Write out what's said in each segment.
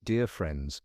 Dear friends,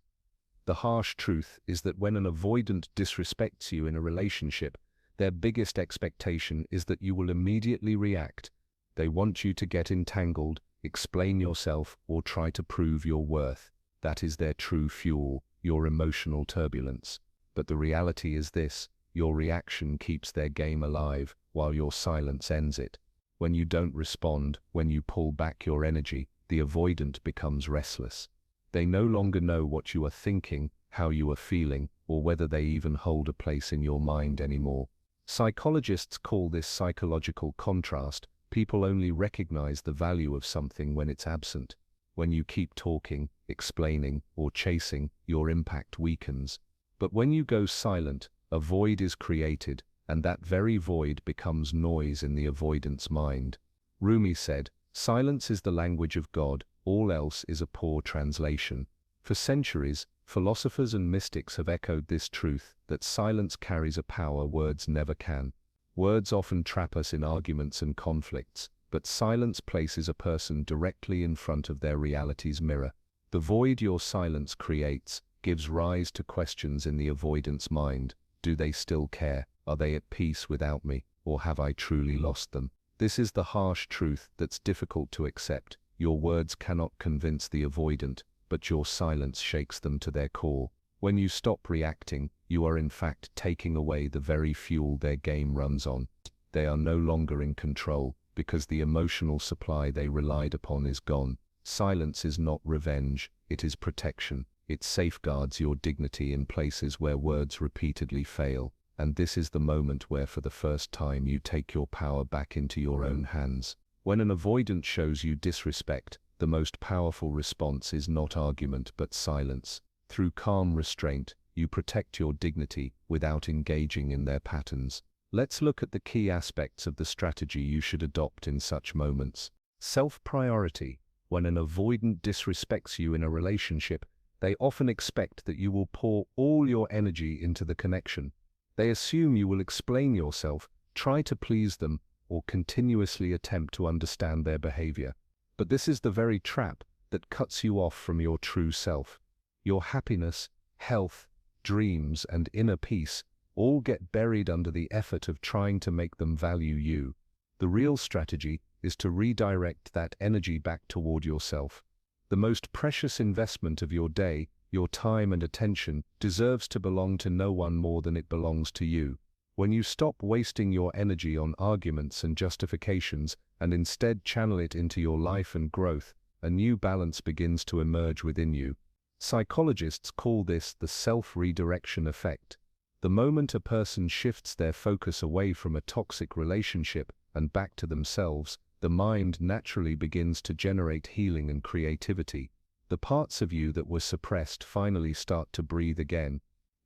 the harsh truth is that when an avoidant disrespects you in a relationship, their biggest expectation is that you will immediately react. They want you to get entangled, explain yourself, or try to prove your worth. That is their true fuel, your emotional turbulence. But the reality is this: your reaction keeps their game alive, while your silence ends it. When you don't respond, when you pull back your energy, the avoidant becomes restless. They no longer know what you are thinking, how you are feeling, or whether they even hold a place in your mind anymore. Psychologists call this psychological contrast. People only recognize the value of something when it's absent. When you keep talking, explaining, or chasing, your impact weakens. But when you go silent, a void is created, and that very void becomes noise in the avoidant's mind. Rumi said, "Silence is the language of God, all else is a poor translation." For centuries, philosophers and mystics have echoed this truth, that silence carries a power words never can. Words often trap us in arguments and conflicts, but silence places a person directly in front of their reality's mirror. The void your silence creates gives rise to questions in the avoidant's mind. Do they still care? Are they at peace without me? Or have I truly lost them? This is the harsh truth that's difficult to accept. Your words cannot convince the avoidant, but your silence shakes them to their core. When you stop reacting, you are in fact taking away the very fuel their game runs on. They are no longer in control, because the emotional supply they relied upon is gone. Silence is not revenge, it is protection. It safeguards your dignity in places where words repeatedly fail. And this is the moment where for the first time you take your power back into your own hands. When an avoidant shows you disrespect, the most powerful response is not argument but silence. Through calm restraint, you protect your dignity without engaging in their patterns. Let's look at the key aspects of the strategy you should adopt in such moments. Self-priority. When an avoidant disrespects you in a relationship, they often expect that you will pour all your energy into the connection. They assume you will explain yourself, try to please them, or continuously attempt to understand their behavior. But this is the very trap that cuts you off from your true self. Your happiness, health, dreams, and inner peace all get buried under the effort of trying to make them value you. The real strategy is to redirect that energy back toward yourself. The most precious investment of your day, your time and attention, deserves to belong to no one more than it belongs to you. When you stop wasting your energy on arguments and justifications, and instead channel it into your life and growth, a new balance begins to emerge within you. Psychologists call this the self-redirection effect. The moment a person shifts their focus away from a toxic relationship and back to themselves, the mind naturally begins to generate healing and creativity. The parts of you that were suppressed finally start to breathe again.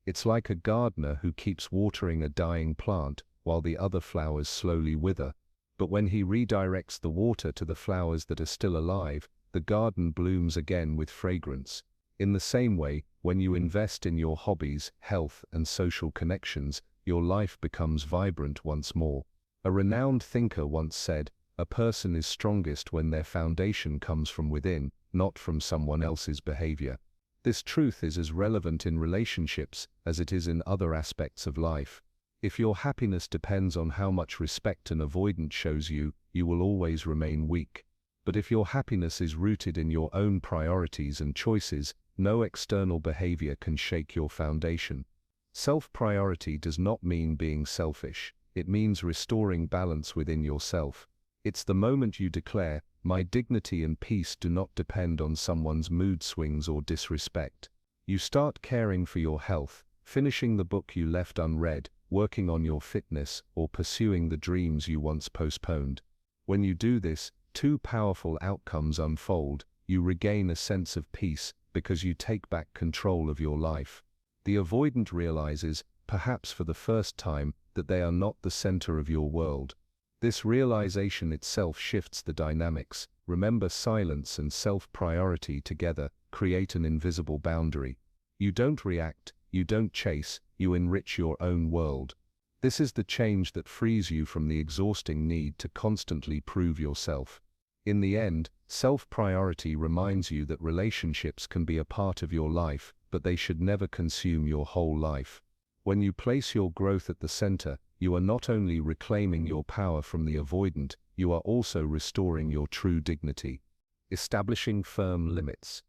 It's like a gardener who keeps watering a dying plant while the other flowers slowly wither. But when he redirects the water to the flowers that are still alive, the garden blooms again with fragrance. In the same way, when you invest in your hobbies, health, and social connections, your life becomes vibrant once more. A renowned thinker once said, "A person is strongest when their foundation comes from within, not from someone else's behavior." This truth is as relevant in relationships as it is in other aspects of life. If your happiness depends on how much respect an avoidant shows you, you will always remain weak. But if your happiness is rooted in your own priorities and choices, no external behavior can shake your foundation. Self-priority does not mean being selfish. It means restoring balance within yourself. It's the moment you declare, "My dignity and peace do not depend on someone's mood swings or disrespect." You start caring for your health, finishing the book you left unread, working on your fitness, or pursuing the dreams you once postponed. When you do this, two powerful outcomes unfold. You regain a sense of peace because you take back control of your life. The avoidant realizes, perhaps for the first time, that they are not the center of your world. This realization itself shifts the dynamics. Remember, silence and self-priority together create an invisible boundary. You don't react, you don't chase, you enrich your own world. This is the change that frees you from the exhausting need to constantly prove yourself. In the end, self-priority reminds you that relationships can be a part of your life, but they should never consume your whole life. When you place your growth at the center, you are not only reclaiming your power from the avoidant, you are also restoring your true dignity. Establishing firm limits.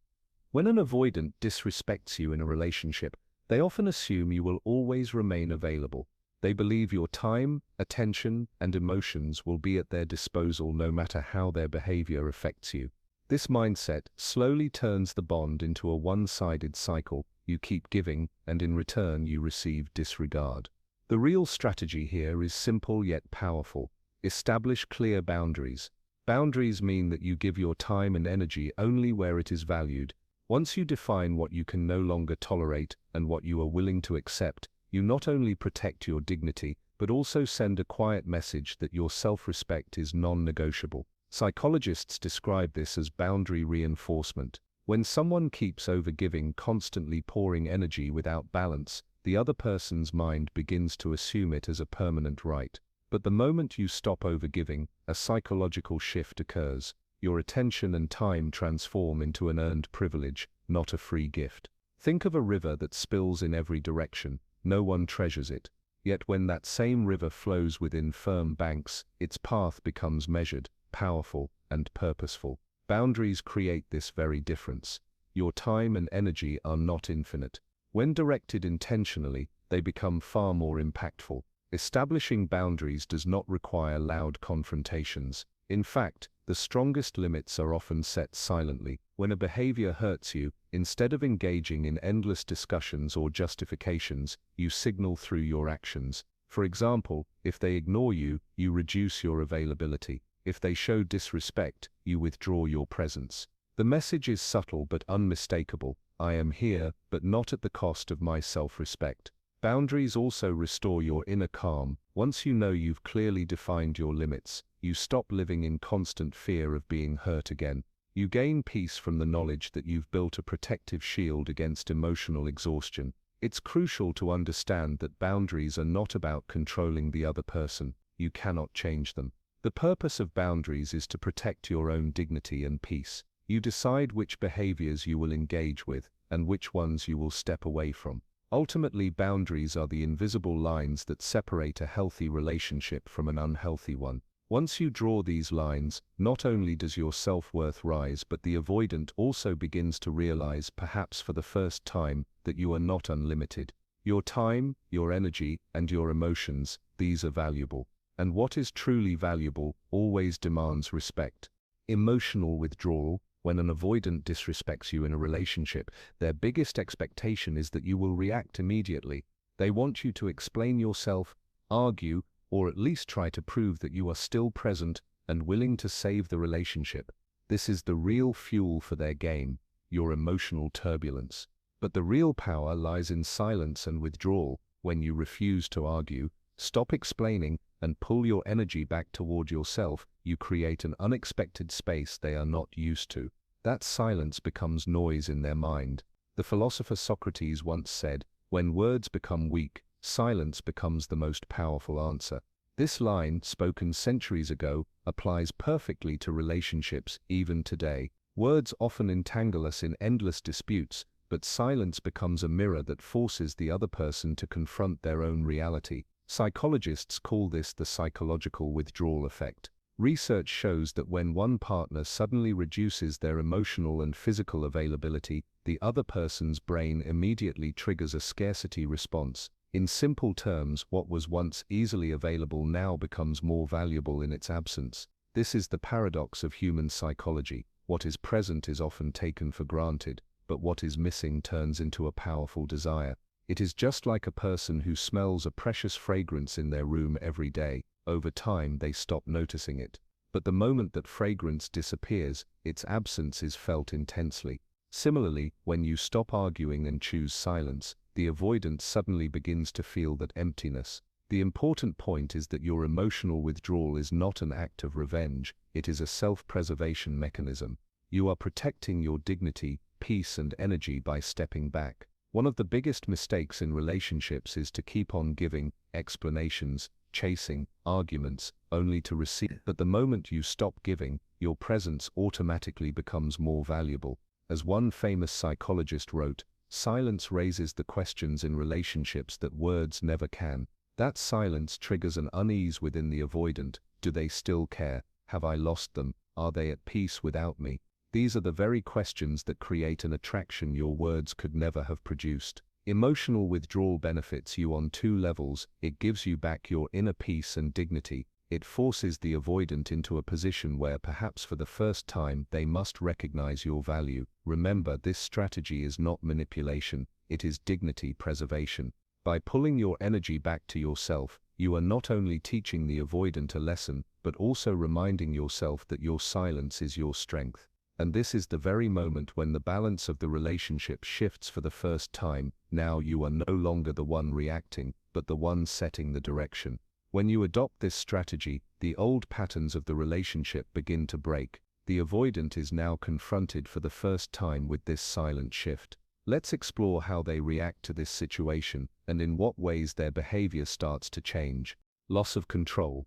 When an avoidant disrespects you in a relationship, they often assume you will always remain available. They believe your time, attention, and emotions will be at their disposal no matter how their behavior affects you. This mindset slowly turns the bond into a one-sided cycle. You keep giving, and in return you receive disregard. The real strategy here is simple yet powerful. Establish clear boundaries. Boundaries mean that you give your time and energy only where it is valued. Once you define what you can no longer tolerate and what you are willing to accept, you not only protect your dignity, but also send a quiet message that your self-respect is non-negotiable. Psychologists describe this as boundary reinforcement. When someone keeps overgiving, constantly pouring energy without balance, the other person's mind begins to assume it as a permanent right. But the moment you stop overgiving, a psychological shift occurs. Your attention and time transform into an earned privilege, not a free gift. Think of a river that spills in every direction. No one treasures it. Yet when that same river flows within firm banks, its path becomes measured, powerful, and purposeful. Boundaries create this very difference. Your time and energy are not infinite. When directed intentionally, they become far more impactful. Establishing boundaries does not require loud confrontations. In fact, the strongest limits are often set silently. When a behavior hurts you, instead of engaging in endless discussions or justifications, you signal through your actions. For example, if they ignore you, you reduce your availability. If they show disrespect, you withdraw your presence. The message is subtle but unmistakable. I am here, but not at the cost of my self-respect. Boundaries also restore your inner calm. Once you know you've clearly defined your limits, you stop living in constant fear of being hurt again. You gain peace from the knowledge that you've built a protective shield against emotional exhaustion. It's crucial to understand that boundaries are not about controlling the other person. You cannot change them. The purpose of boundaries is to protect your own dignity and peace. You decide which behaviors you will engage with, and which ones you will step away from. Ultimately, boundaries are the invisible lines that separate a healthy relationship from an unhealthy one. Once you draw these lines, not only does your self-worth rise, but the avoidant also begins to realize, perhaps for the first time, that you are not unlimited. Your time, your energy, and your emotions, these are valuable. And what is truly valuable always demands respect. Emotional withdrawal. When an avoidant disrespects you in a relationship, their biggest expectation is that you will react immediately. They want you to explain yourself, argue, or at least try to prove that you are still present and willing to save the relationship. This is the real fuel for their game, your emotional turbulence. But the real power lies in silence and withdrawal. When you refuse to argue, stop explaining, and pull your energy back toward yourself, you create an unexpected space they are not used to. That silence becomes noise in their mind. The philosopher Socrates once said, "When words become weak, silence becomes the most powerful answer." This line, spoken centuries ago, applies perfectly to relationships even today. Words often entangle us in endless disputes, but silence becomes a mirror that forces the other person to confront their own reality. Psychologists call this the psychological withdrawal effect. Research shows that when one partner suddenly reduces their emotional and physical availability, the other person's brain immediately triggers a scarcity response. In simple terms, what was once easily available now becomes more valuable in its absence. This is the paradox of human psychology. What is present is often taken for granted, but what is missing turns into a powerful desire. It is just like a person who smells a precious fragrance in their room every day. Over time, they stop noticing it. But the moment that fragrance disappears, its absence is felt intensely. Similarly, when you stop arguing and choose silence, the avoidant suddenly begins to feel that emptiness. The important point is that your emotional withdrawal is not an act of revenge, it is a self-preservation mechanism. You are protecting your dignity, peace, and energy by stepping back. One of the biggest mistakes in relationships is to keep on giving explanations, chasing, arguments, only to receive. But the moment you stop giving, your presence automatically becomes more valuable. As one famous psychologist wrote, silence raises the questions in relationships that words never can. That silence triggers an unease within the avoidant. Do they still care? Have I lost them? Are they at peace without me? These are the very questions that create an attraction your words could never have produced. Emotional withdrawal benefits you on two levels. It gives you back your inner peace and dignity. It forces the avoidant into a position where perhaps for the first time they must recognize your value. Remember, this strategy is not manipulation, it is dignity preservation. By pulling your energy back to yourself, you are not only teaching the avoidant a lesson, but also reminding yourself that your silence is your strength. And this is the very moment when the balance of the relationship shifts for the first time. Now you are no longer the one reacting, but the one setting the direction. When you adopt this strategy, the old patterns of the relationship begin to break. The avoidant is now confronted for the first time with this silent shift. Let's explore how they react to this situation, and in what ways their behavior starts to change. Loss of control.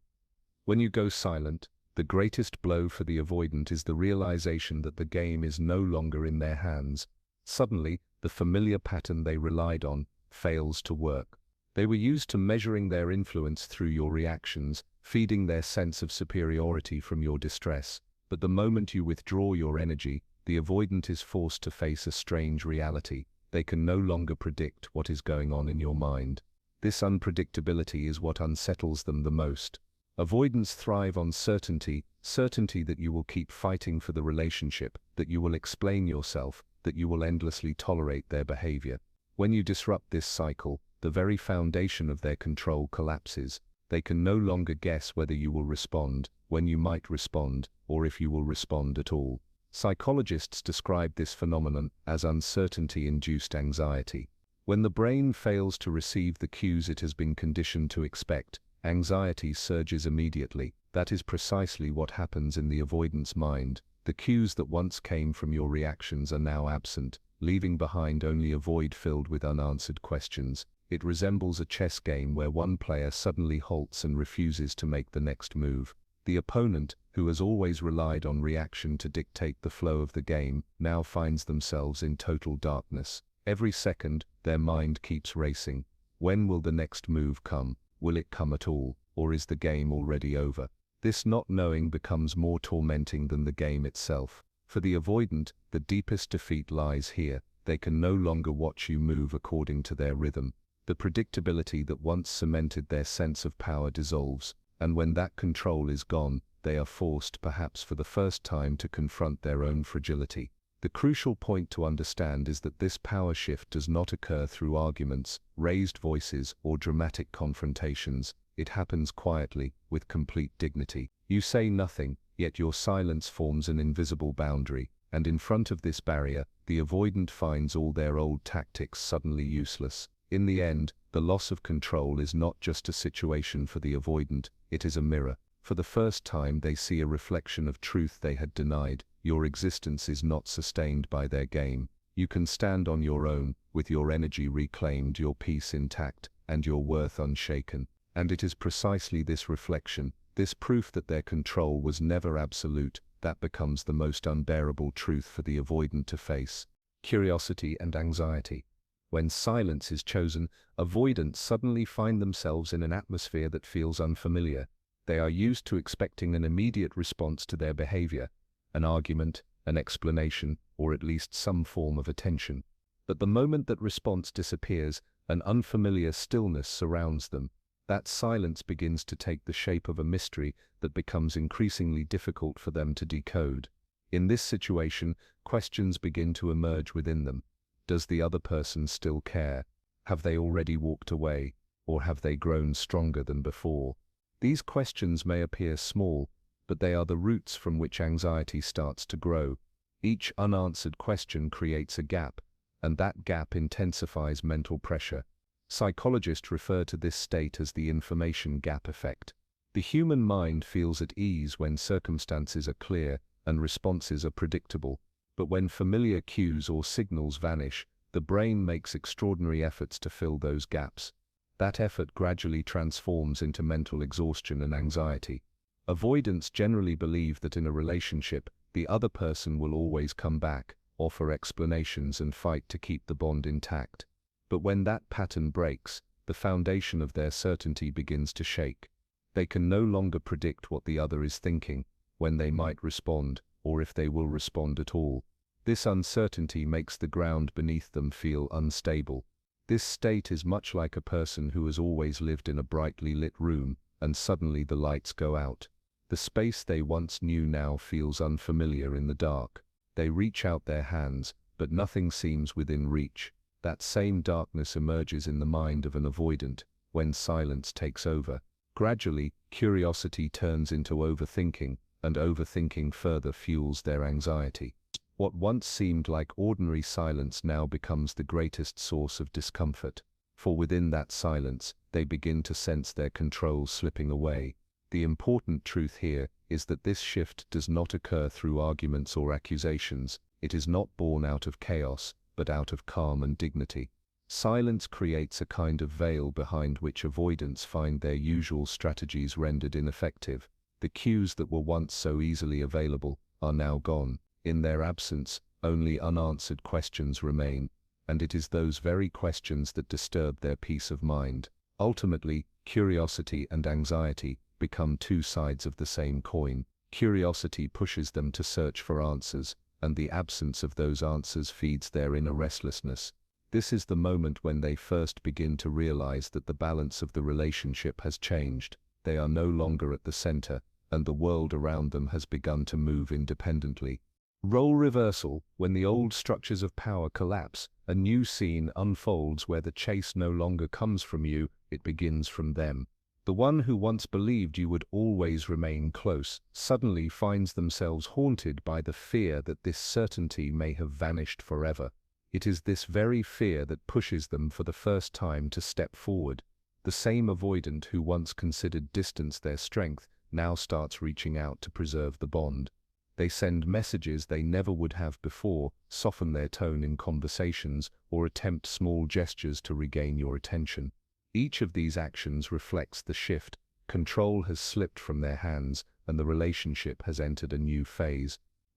When you go silent, the greatest blow for the avoidant is the realization that the game is no longer in their hands. Suddenly, the familiar pattern they relied on fails to work. They were used to measuring their influence through your reactions, feeding their sense of superiority from your distress. But the moment you withdraw your energy, the avoidant is forced to face a strange reality. They can no longer predict what is going on in your mind. This unpredictability is what unsettles them the most. Avoidants thrive on certainty, certainty that you will keep fighting for the relationship, that you will explain yourself, that you will endlessly tolerate their behavior. When you disrupt this cycle, the very foundation of their control collapses. They can no longer guess whether you will respond, when you might respond, or if you will respond at all. Psychologists describe this phenomenon as uncertainty-induced anxiety. When the brain fails to receive the cues it has been conditioned to expect, anxiety surges immediately. That is precisely what happens in the avoidant's mind. The cues that once came from your reactions are now absent, leaving behind only a void filled with unanswered questions. It resembles a chess game where one player suddenly halts and refuses to make the next move. The opponent, who has always relied on reaction to dictate the flow of the game, now finds themselves in total darkness. Every second, their mind keeps racing. When will the next move come? Will it come at all, or is the game already over? This not knowing becomes more tormenting than the game itself. For the avoidant, the deepest defeat lies here. They can no longer watch you move according to their rhythm. The predictability that once cemented their sense of power dissolves, and when that control is gone, they are forced, perhaps for the first time, to confront their own fragility. The crucial point to understand is that this power shift does not occur through arguments, raised voices, or dramatic confrontations. It happens quietly, with complete dignity. You say nothing, yet your silence forms an invisible boundary, and in front of this barrier, the avoidant finds all their old tactics suddenly useless. In the end, the loss of control is not just a situation for the avoidant, it is a mirror. For the first time they see a reflection of truth they had denied. Your existence is not sustained by their game. You can stand on your own, with your energy reclaimed, your peace intact, and your worth unshaken. And it is precisely this reflection, this proof that their control was never absolute, that becomes the most unbearable truth for the avoidant to face. Curiosity and anxiety. When silence is chosen, avoidants suddenly find themselves in an atmosphere that feels unfamiliar. They are used to expecting an immediate response to their behavior, an argument, an explanation, or at least some form of attention. But the moment that response disappears, an unfamiliar stillness surrounds them. That silence begins to take the shape of a mystery that becomes increasingly difficult for them to decode. In this situation, questions begin to emerge within them. Does the other person still care? Have they already walked away? Or have they grown stronger than before? These questions may appear small, but they are the roots from which anxiety starts to grow. Each unanswered question creates a gap, and that gap intensifies mental pressure. Psychologists refer to this state as the information gap effect. The human mind feels at ease when circumstances are clear and responses are predictable. But when familiar cues or signals vanish, the brain makes extraordinary efforts to fill those gaps. That effort gradually transforms into mental exhaustion and anxiety. Avoidants generally believe that in a relationship, the other person will always come back, offer explanations and fight to keep the bond intact. But when that pattern breaks, the foundation of their certainty begins to shake. They can no longer predict what the other is thinking, when they might respond, or if they will respond at all. This uncertainty makes the ground beneath them feel unstable. This state is much like a person who has always lived in a brightly lit room, and suddenly the lights go out. The space they once knew now feels unfamiliar in the dark. They reach out their hands, but nothing seems within reach. That same darkness emerges in the mind of an avoidant, when silence takes over. Gradually, curiosity turns into overthinking, and overthinking further fuels their anxiety. What once seemed like ordinary silence now becomes the greatest source of discomfort, for within that silence, they begin to sense their control slipping away. The important truth here is that this shift does not occur through arguments or accusations. It is not born out of chaos, but out of calm and dignity. Silence creates a kind of veil behind which avoidants find their usual strategies rendered ineffective. The cues that were once so easily available are now gone. In their absence, only unanswered questions remain, and it is those very questions that disturb their peace of mind. Ultimately, curiosity and anxiety become two sides of the same coin. Curiosity pushes them to search for answers, and the absence of those answers feeds their inner restlessness. This is the moment when they first begin to realize that the balance of the relationship has changed. They are no longer at the center, and the world around them has begun to move independently. Role reversal. When the old structures of power collapse, a new scene unfolds where the chase no longer comes from you, it begins from them. The one who once believed you would always remain close suddenly finds themselves haunted by the fear that this certainty may have vanished forever. It is this very fear that pushes them for the first time to step forward. The same avoidant who once considered distance their strength now starts reaching out to preserve the bond. They send messages they never would have before, soften their tone in conversations, or attempt small gestures to regain your attention. Each of these actions reflects the shift. Control has slipped from their hands, and the relationship has entered a new phase.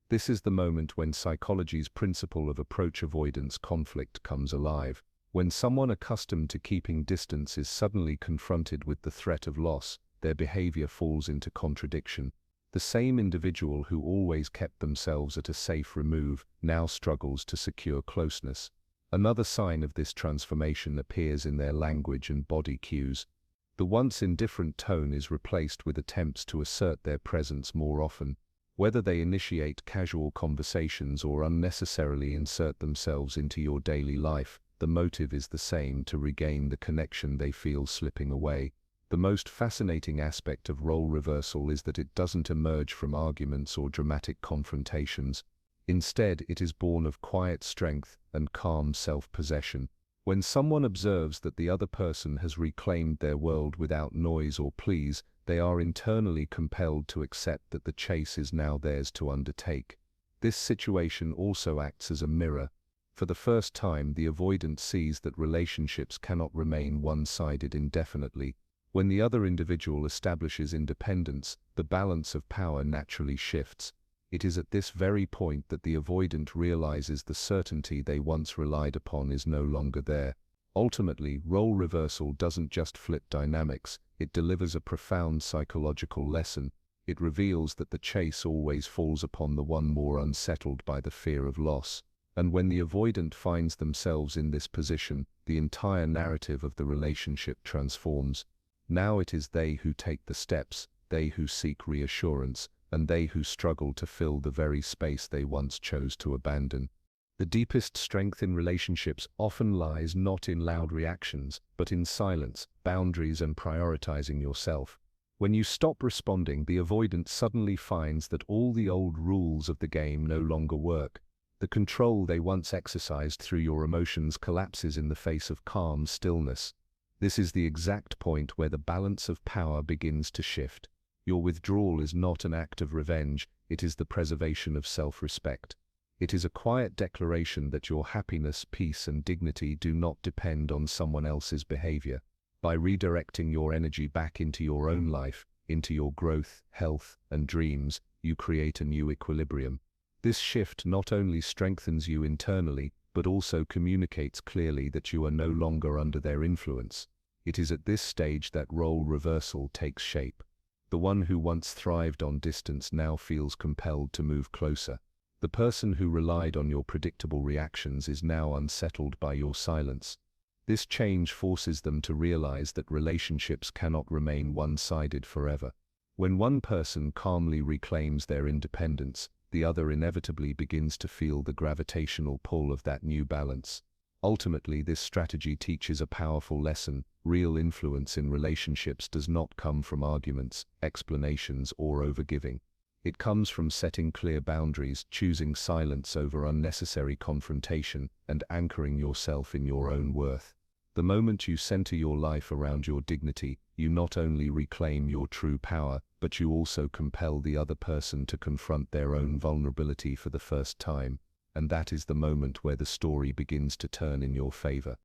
This is the moment when psychology's principle of approach avoidance conflict comes alive. When someone accustomed to keeping distance is suddenly confronted with the threat of loss, their behavior falls into contradiction. The same individual who always kept themselves at a safe remove now struggles to secure closeness. Another sign of this transformation appears in their language and body cues. The once indifferent tone is replaced with attempts to assert their presence more often. Whether they initiate casual conversations or unnecessarily insert themselves into your daily life, the motive is the same: to regain the connection they feel slipping away. The most fascinating aspect of role reversal is that it doesn't emerge from arguments or dramatic confrontations. Instead, it is born of quiet strength and calm self-possession. When someone observes that the other person has reclaimed their world without noise or pleas, they are internally compelled to accept that the chase is now theirs to undertake. This situation also acts as a mirror. For the first time, the avoidant sees that relationships cannot remain one-sided indefinitely. When the other individual establishes independence, the balance of power naturally shifts. It is at this very point that the avoidant realizes the certainty they once relied upon is no longer there. Ultimately, role reversal doesn't just flip dynamics, it delivers a profound psychological lesson. It reveals that the chase always falls upon the one more unsettled by the fear of loss. And when the avoidant finds themselves in this position, the entire narrative of the relationship transforms. Now it is they who take the steps, they who seek reassurance, and they who struggle to fill the very space they once chose to abandon. The deepest strength in relationships often lies not in loud reactions, but in silence, boundaries, and prioritizing yourself. When you stop responding, the avoidant suddenly finds that all the old rules of the game no longer work. The control they once exercised through your emotions collapses in the face of calm stillness. This is the exact point where the balance of power begins to shift. Your withdrawal is not an act of revenge, it is the preservation of self-respect. It is a quiet declaration that your happiness, peace, and dignity do not depend on someone else's behavior. By redirecting your energy back into your own life, into your growth, health, and dreams, you create a new equilibrium. This shift not only strengthens you internally, but also communicates clearly that you are no longer under their influence. It is at this stage that role reversal takes shape. The one who once thrived on distance now feels compelled to move closer. The person who relied on your predictable reactions is now unsettled by your silence. This change forces them to realize that relationships cannot remain one-sided forever. When one person calmly reclaims their independence, the other inevitably begins to feel the gravitational pull of that new balance. Ultimately, this strategy teaches a powerful lesson. Real influence in relationships does not come from arguments, explanations, or overgiving. It comes from setting clear boundaries, choosing silence over unnecessary confrontation, and anchoring yourself in your own worth. The moment you center your life around your dignity, you not only reclaim your true power, but you also compel the other person to confront their own vulnerability for the first time. And that is the moment where the story begins to turn in your favor.